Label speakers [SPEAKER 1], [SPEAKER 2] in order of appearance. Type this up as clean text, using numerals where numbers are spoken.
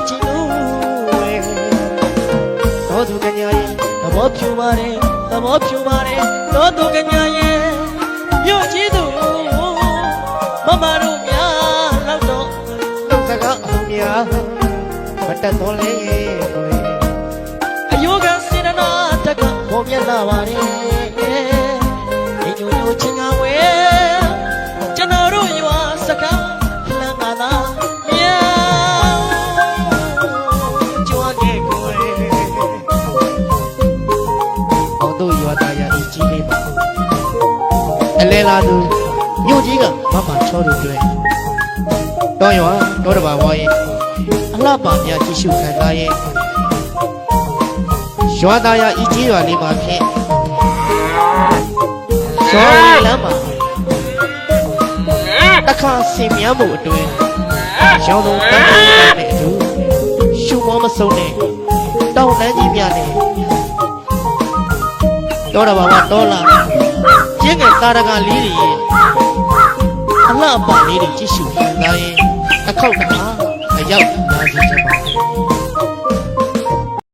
[SPEAKER 1] ချင်လို့တော်သူကညာရဲ့သဘောဖြူပါတယ်သဘောဖြူပါတယ်တော်သူကညာရဲ့မြို့ကြီးသူမမတို့များလောက်တော့နှုတ်စကားအမှုများမတတ်တော်လေအယောဂစေတနာတကပေါ်ပြလာပါတယ်ဒီညိုညိုချင်းကဝဲကျွန်တော်တို့ရွာစကားလမ်းကသာမြောင်ကြွားခဲ့ကိုအောင်တို့ရွာသားရအကြီးလေးပါအလဲလာသူမြို့ကြီးကမမချောတို့ကျွဲတောရွာတောတဘာဝရဲ့အလှပါများကြည့်ရှုခံစားရဲ့ရွာသားရအကြီးရွာလေးမှာဖြင့်ရွာလမ်းမှာအခါစင်မြန်းမှုအတွင်းရောင်းလုံးတန်းတဲ့အတူရှုမောမဆုံးတဲ့တောင်းတန်းကြီးများနဲ့တောတဘာဝတောလာကျင်းငယ်တာရကလေးတွေရဲ့အလှပလေးတွေကြည့်ရှုခံစားရင်အခောက်တအားအရောက်လာစေချင်ပါတယ်